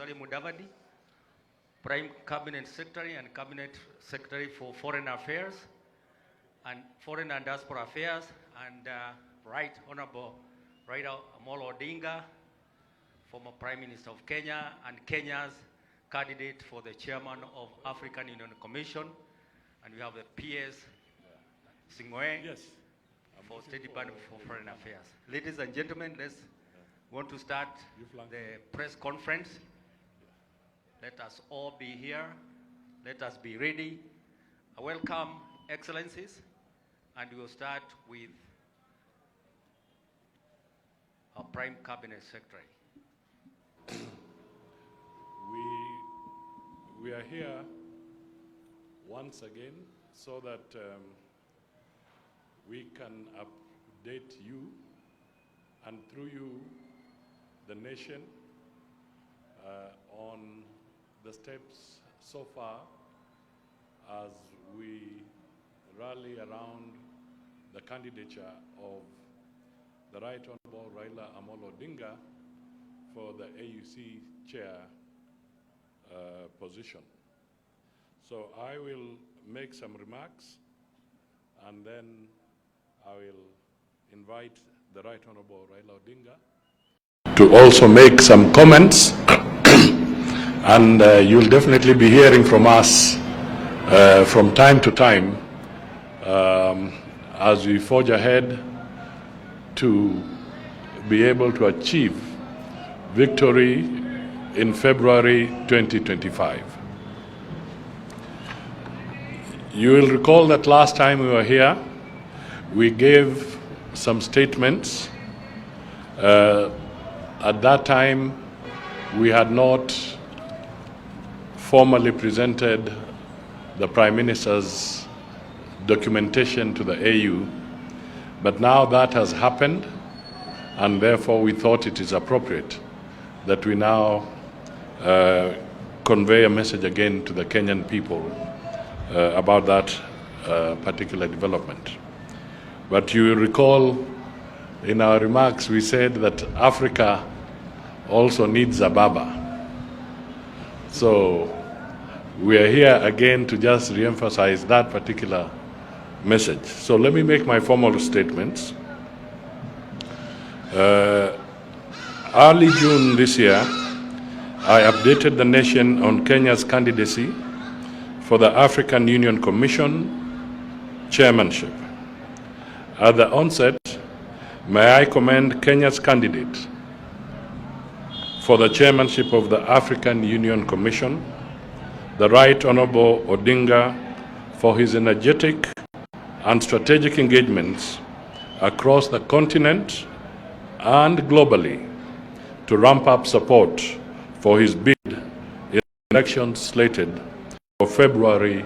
Musalia Mudavadi, Prime Cabinet Secretary and Cabinet Secretary for Foreign Affairs and Foreign and Diaspora Affairs, and Right Honorable Raila Amolo Odinga, former Prime Minister of Kenya and Kenya's candidate for the Chairman of African Union Commission, and we have the PS Singwe, yes, for State Department for Foreign Affairs. Ladies and gentlemen, let's want to start the press conference. Let us all be here. Let us be ready. I welcome Excellencies, and we will start with our Prime Cabinet Secretary. We are here once again so that we can update you, and through you, the nation, on the steps so far as we rally around the candidature of the Right Honorable Raila Amolo Odinga for the AUC chair position. So I will make some remarks, and then I will invite the Right Honorable Raila Odinga to also make some comments. And you'll definitely be hearing from us from time to time as we forge ahead to be able to achieve victory in February 2025. You will recall that last time we were here, we gave some statements. At that time, we had not formally presented the Prime Minister's documentation to the AU, but now that has happened, and therefore we thought it is appropriate that we now convey a message again to the Kenyan people about that particular development. But you recall in our remarks we said that Africa also needs a Baba. So we are here again to just re-emphasize that particular message. So let me make my formal statements. Early June this year, I updated the nation on Kenya's candidacy for the African Union Commission chairmanship. At the onset, may I commend Kenya's candidate for the chairmanship of the African Union Commission, the Right Honorable Odinga, for his energetic and strategic engagements across the continent and globally to ramp up support for his bid in elections slated for February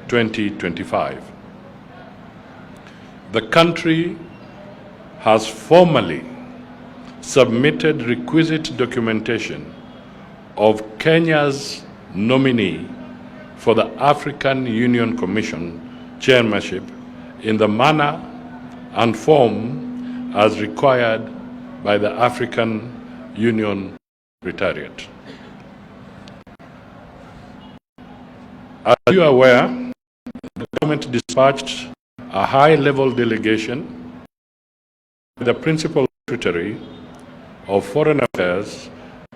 2025. The country has formally submitted requisite documentation of Kenya's nominee for the African Union Commission chairmanship in the manner and form as required by the African Union Secretariat. As you are aware, the government dispatched a high-level delegation with the Principal Secretary of Foreign Affairs,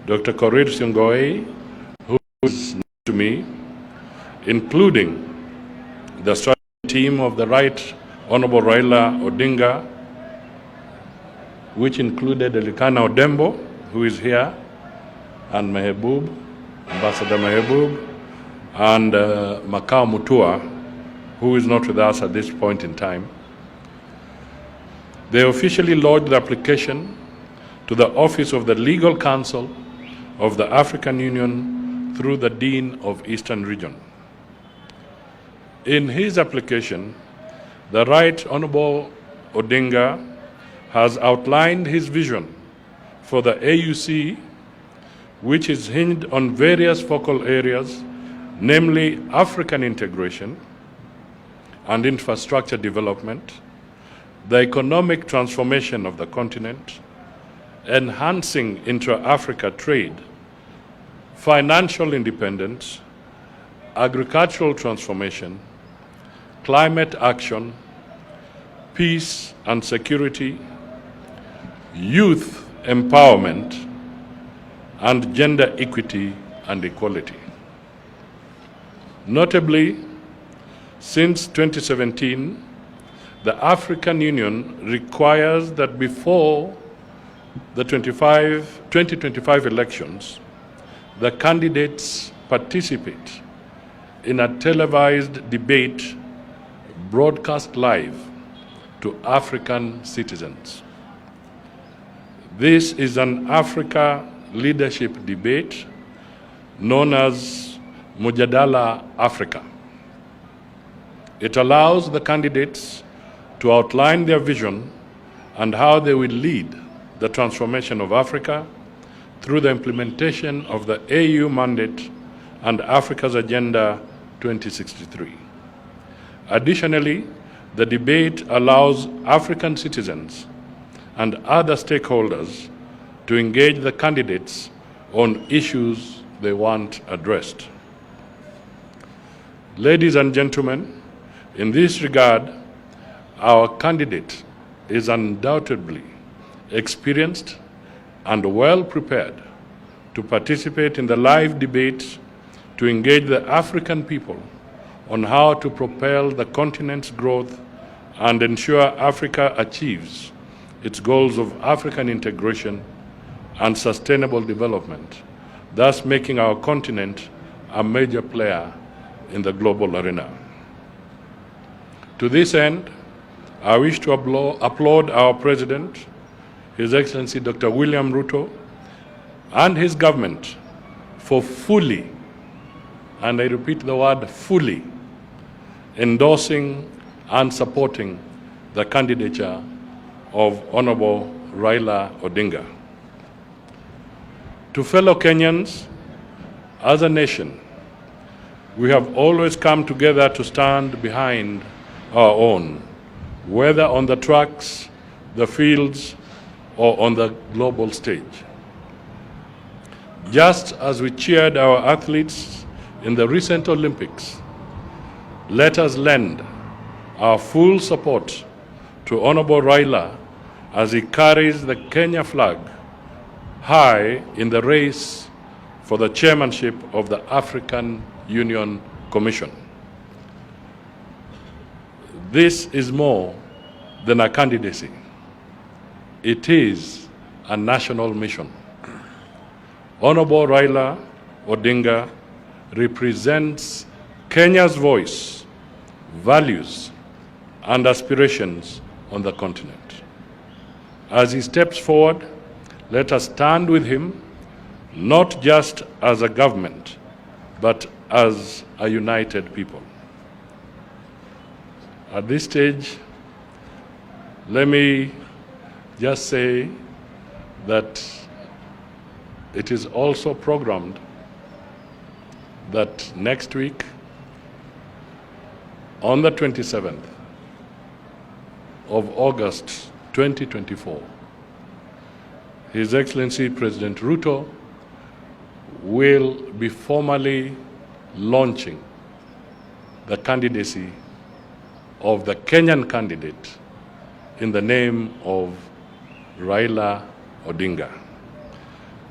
Dr. Korir Singoi, who is known to me, including the strategy team of the Right Honorable Raila Odinga, which included Elikana Odembo, who is here, and Mehboob, Ambassador Mehboob, and Makao Mutua, who is not with us at this point in time. They officially lodged the application to the Office of the Legal Counsel of the African Union through the Dean of Eastern Region. In his application, the Right Honorable Odinga has outlined his vision for the AUC, which is hinged on various focal areas, namely African integration and infrastructure development, the economic transformation of the continent, enhancing intra-Africa trade, financial independence, agricultural transformation, climate action, peace and security, youth empowerment, and gender equity and equality. Notably, since 2017, the African Union requires that before the 2025 elections, the candidates participate in a televised debate broadcast live to African citizens. This is an Africa leadership debate known as Mujadala Africa. It allows the candidates to outline their vision and how they will lead the transformation of Africa through the implementation of the AU mandate and Africa's Agenda 2063. Additionally, the debate allows African citizens and other stakeholders to engage the candidates on issues they want addressed. Ladies and gentlemen, in this regard, our candidate is undoubtedly experienced and well prepared to participate in the live debate to engage the African people on how to propel the continent's growth and ensure Africa achieves its goals of African integration and sustainable development, thus making our continent a major player in the global arena. To this end, I wish to applaud our President, His Excellency Dr. William Ruto, and his government for fully, and I repeat the word fully, endorsing and supporting the candidature of Honorable Raila Odinga. To fellow Kenyans, as a nation, we have always come together to stand behind our own, whether on the tracks, the fields, or on the global stage. Just as we cheered our athletes in the recent Olympics, let us lend our full support to Honorable Raila as he carries the Kenya flag high in the race for the chairmanship of the African Union Commission. This is more than a candidacy. It is a national mission. Honorable Raila Odinga represents Kenya's voice, values, and aspirations on the continent. As he steps forward, let us stand with him, not just as a government, but as a united people. At this stage, let me just say that it is also programmed that next week, on the 27th of August 2024, His Excellency President Ruto will be formally launching the candidacy of the Kenyan candidate in the name of Raila Odinga.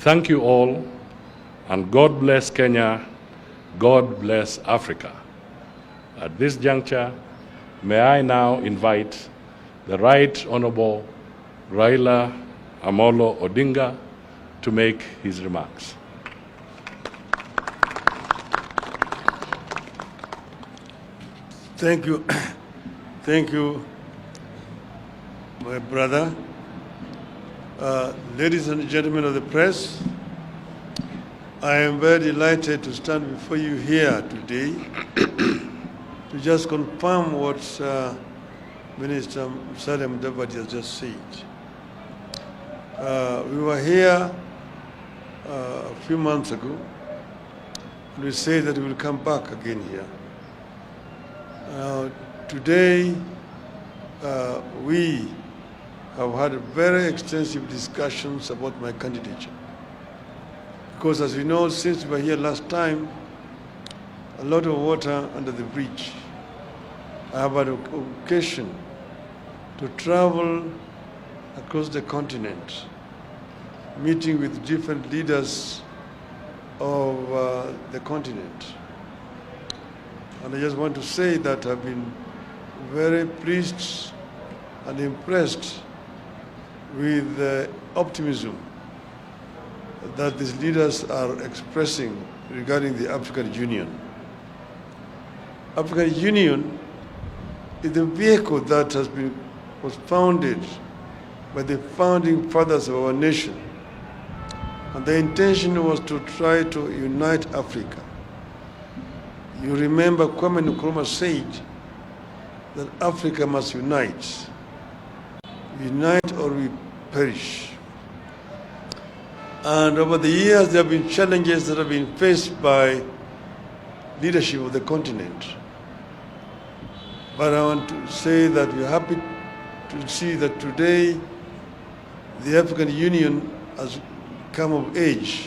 Thank you all, and God bless Kenya, God bless Africa. At this juncture, may I now invite the Right Honorable Raila Amolo Odinga to make his remarks. Thank you. Thank you, my brother. Ladies and gentlemen of the press, I am very delighted to stand before you here today to just confirm what Minister Musalia Mudavadi has just said. We were here a few months ago, and we said that we will come back again here. Today, we have had very extensive discussions about my candidature. Because as we know, since we were here last time, a lot of water under the bridge. I have had occasion to travel across the continent, meeting with different leaders of the continent. And I just want to say that I've been very pleased and impressed with the optimism that these leaders are expressing regarding the African Union. African Union is the vehicle that was founded by the founding fathers of our nation. And the intention was to try to unite Africa. You remember Kwame Nkrumah said that Africa must unite. Unite or we perish. And over the years, there have been challenges that have been faced by leadership of the continent. But I want to say that we're happy to see that today the African Union has come of age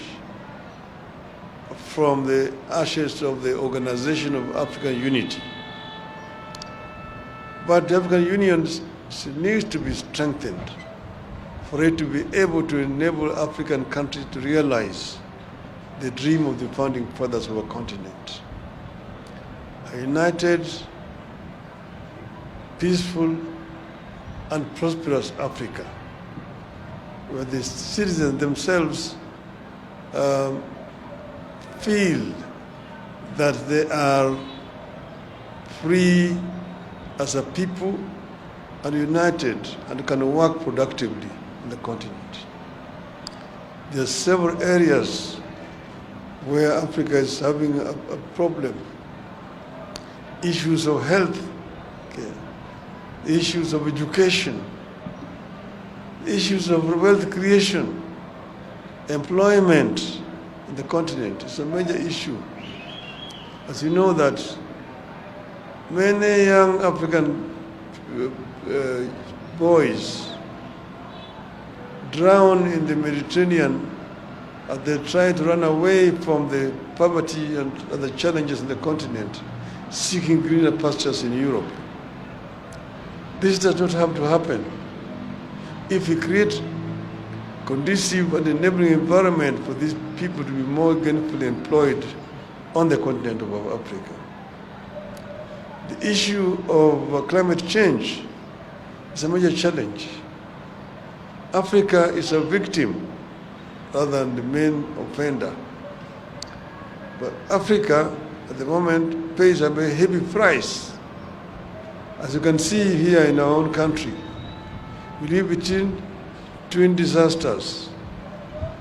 from the ashes of the Organization of African Unity. But the African Union needs to be strengthened for it to be able to enable African countries to realize the dream of the founding fathers of our continent. A united, peaceful, and prosperous Africa, where the citizens themselves feel that they are free as a people and united and can work productively in the continent. There are several areas where Africa is having a problem. Issues of health care, issues of education, issues of wealth creation, employment in the continent is a major issue. As you know that many young African boys drown in the Mediterranean as they try to run away from the poverty and other challenges in the continent, seeking greener pastures in Europe. This does not have to happen. If we create conducive and enabling environment for these people to be more gainfully employed on the continent of Africa. The issue of climate change is a major challenge. Africa is a victim rather than the main offender. But Africa, at the moment, pays a very heavy price. As you can see here in our own country, we live between twin disasters,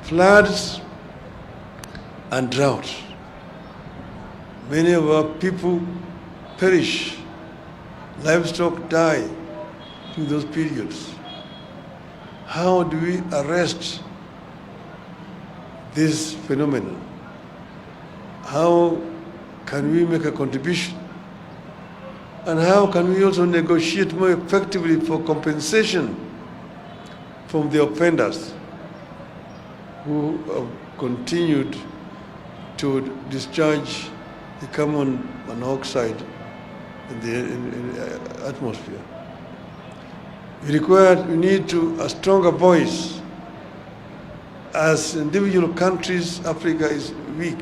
floods and drought. Many of our people perish, livestock die in those periods. How do we arrest this phenomenon? How can we make a contribution? And how can we also negotiate more effectively for compensation from the offenders who have continued to discharge the carbon monoxide in the atmosphere? We need a stronger voice. As individual countries, Africa is weak.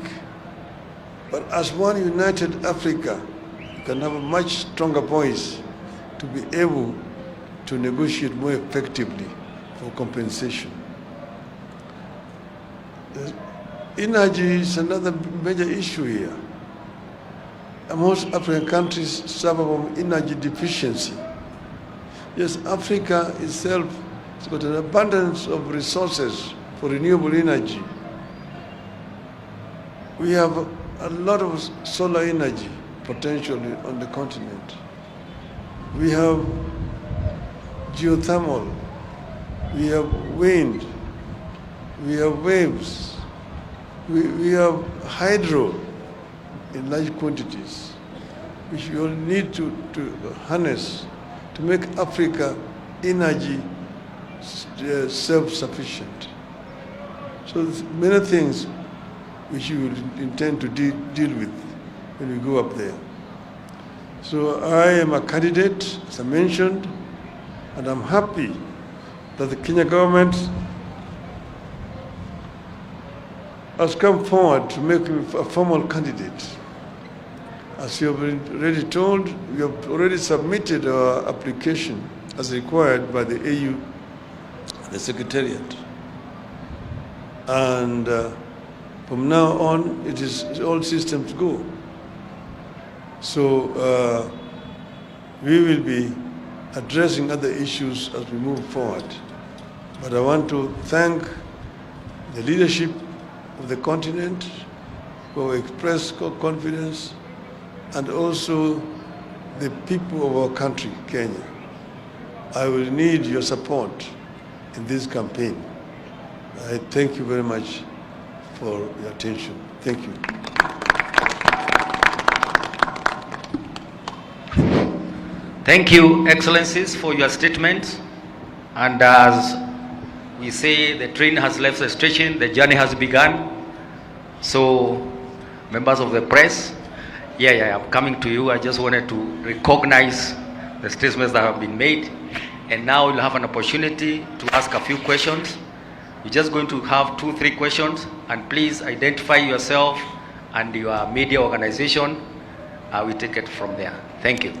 But as one united Africa, you can have a much stronger voice to be able to negotiate more effectively for compensation. Energy is another major issue here. Most African countries suffer from energy deficiency. Yes, Africa itself has got an abundance of resources for renewable energy. We have a lot of solar energy potential on the continent. We have geothermal, we have wind, we have waves, we have hydro in large quantities, which we all need to harness to make Africa energy self-sufficient. So many things which we will intend to deal with when we go up there. So I am a candidate, as I mentioned, and I'm happy that the Kenya government has come forward to make me a formal candidate. As you have already told, we have already submitted our application as required by the AU, the Secretariat. And from now on, it is all systems go. So we will be addressing other issues as we move forward. But I want to thank the leadership of the continent who have expressed confidence, and also the people of our country, Kenya. I will need your support in this campaign. I thank you very much for your attention. Thank you. Thank you, Excellencies, for your statement. And as we say, the train has left the station, the journey has begun. So, members of the press, I'm coming to you. I just wanted to recognize the statements that have been made. And now you'll have an opportunity to ask a few questions. We're just going to have 2-3 questions. And please identify yourself and your media organization. We take it from there. Thank you.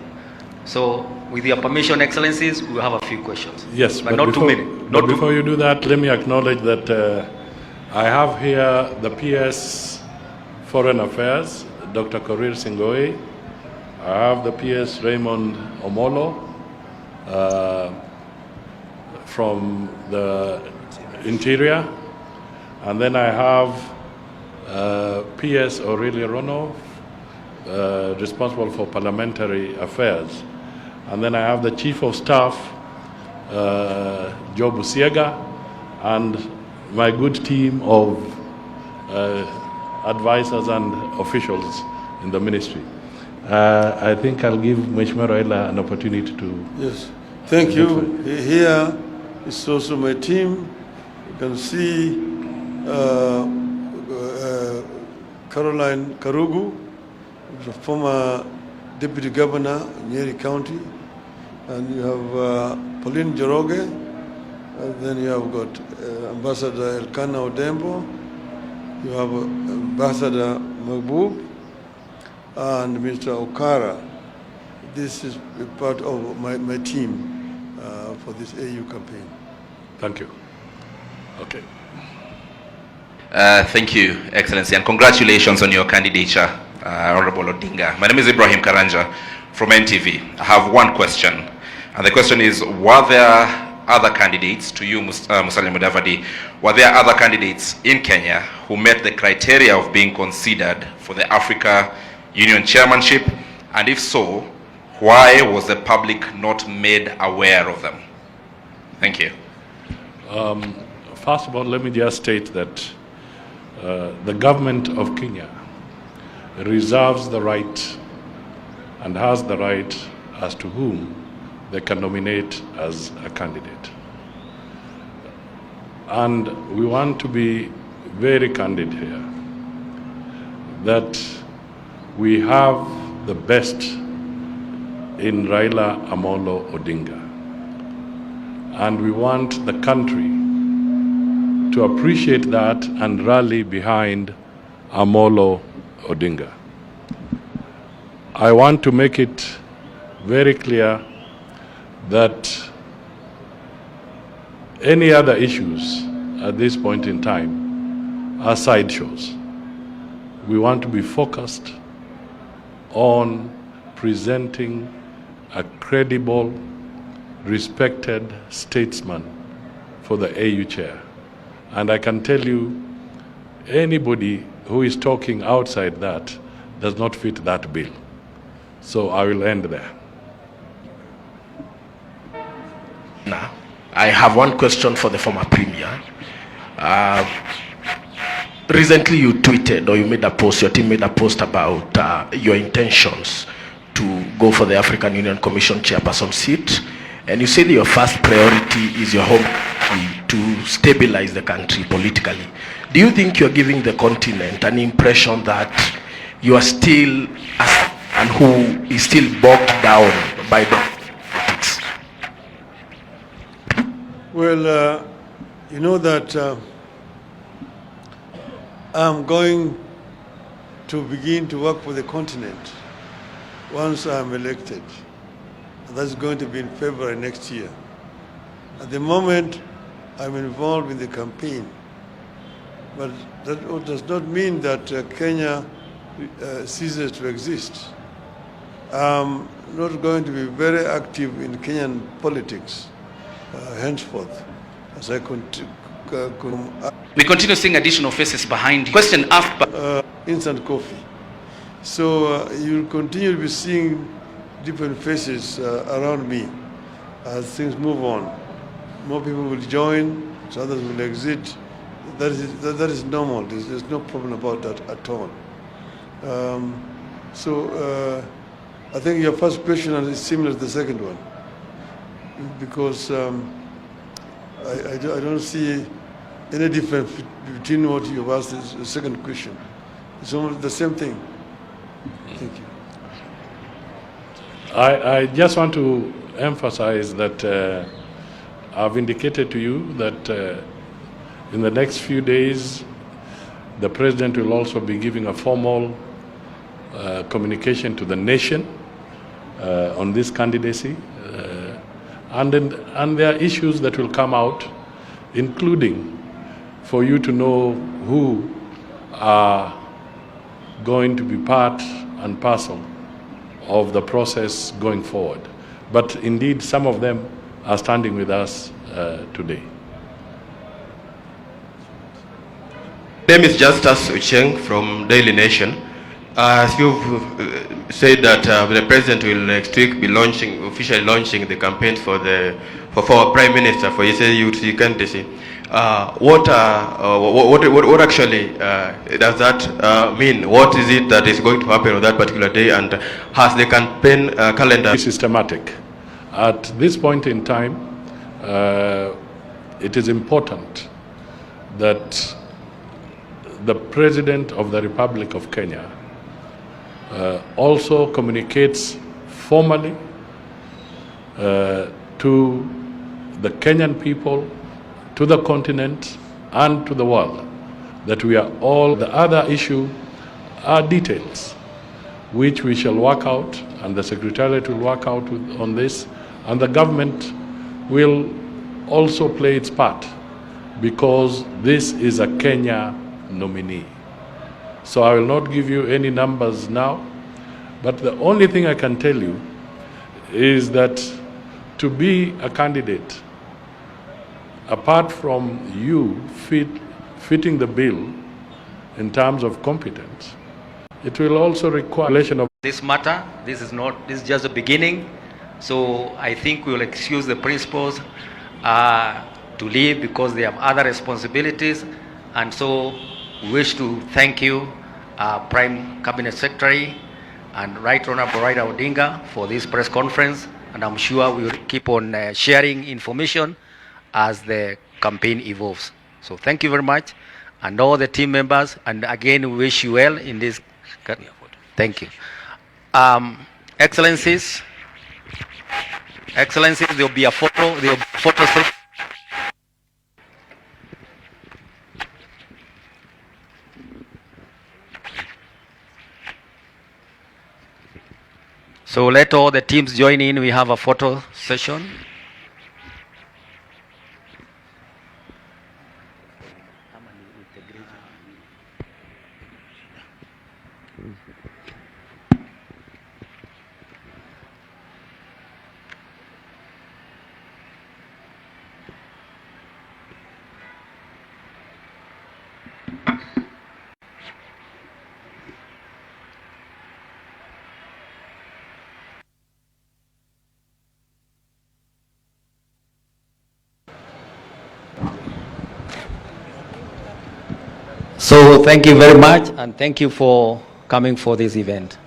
So, with your permission, Excellencies, we will have a few questions. Yes, but not too many. But before you do that, let me acknowledge that I have here the PS Foreign Affairs, Dr. Korir Singoi. I have the PS Raymond Omolo from the Interior. And then I have PS Aurelia Rono, responsible for parliamentary affairs. And then I have the Chief of Staff, Joe Busiega, and my good team of advisors and officials in the ministry. I think I'll give Mheshimiwa Raila an opportunity to... Yes, thank you. Here is also my team. You can see Caroline Karugu, the former Deputy Governor in Nyeri County, and you have Pauline Joroge, and then you have got Ambassador Elkanah Odembo, you have Ambassador Mahbub, and Mr. Okara. This is a part of my team for this AU campaign. Thank you. Okay. Thank you, Excellency, and congratulations on your candidature, Honorable Odinga. My name is Ibrahim Karanja from NTV. I have one question, and the question is, were there other candidates, to you, Musalia Mudavadi, were there other candidates in Kenya who met the criteria of being considered for the Africa Union chairmanship? And if so, why was the public not made aware of them? Thank you. First of all, let me just state that the government of Kenya reserves the right and has the right as to whom they can nominate as a candidate. And we want to be very candid here that we have the best in Raila Amolo Odinga. And we want the country to appreciate that and rally behind Amolo Odinga. I want to make it very clear that any other issues at this point in time are sideshows. We want to be focused on presenting a credible, respected statesman for the AU chair. And I can tell you, anybody who is talking outside that does not fit that bill. So I will end there. Now, I have one question for the former premier. Recently you tweeted, or you made a post, your team made a post about your intentions to go for the African Union Commission chairperson seat. And you said your first priority is your home country, to stabilize the country politically. Do you think you're giving the continent an impression that you are still and who is still bogged down by the politics? Well, you know that I'm going to begin to work for the continent once I'm elected. That's going to be in February next year. At the moment, I'm involved in the campaign, but that does not mean that Kenya ceases to exist. I'm not going to be very active in Kenyan politics henceforth, as I We continue seeing additional faces behind you. Question after. Instant coffee. So you'll continue to be seeing different faces around me as things move on. More people will join, so others will exit. That is normal. There's no problem about that at all. I think your first question is similar to the second one, because I don't see any difference between what you've asked and the second question. It's almost the same thing. Thank you. I just want to emphasize that I've indicated to you that in the next few days, the President will also be giving a formal communication to the nation on this candidacy. And there are issues that will come out, including for you to know who are going to be part and parcel of the process going forward. But indeed, some of them are standing with us today. My name is Justus Ucheng from Daily Nation. As you've said that the President will next week be officially launching the campaign for Prime Minister for his youth candidacy. What actually does that mean? What is it that is going to happen on that particular day, and has the campaign calendar Systematic. At this point in time, it is important that the President of the Republic of Kenya also communicates formally to the Kenyan people, to the continent, and to the world that we are all. The other issue are details which we shall work out, and the Secretariat will work out on this, and the government will also play its part, because this is a Kenya nominee. So I will not give you any numbers now, but the only thing I can tell you is that to be a candidate, apart from you fitting the bill in terms of competence, it will also require relation of This matter, this is just the beginning. So I think we will excuse the principals to leave because they have other responsibilities. And so we wish to thank you, Prime Cabinet Secretary and Right Honorable Raila Odinga, for this press conference. And I'm sure we will keep on sharing information as the campaign evolves. So thank you very much, and all the team members. And again, we wish you well in this. Thank you. Excellencies, there will be a photo. There will be a photo. So let all the teams join in. We have a photo session. So thank you very much, and thank you for coming for this event.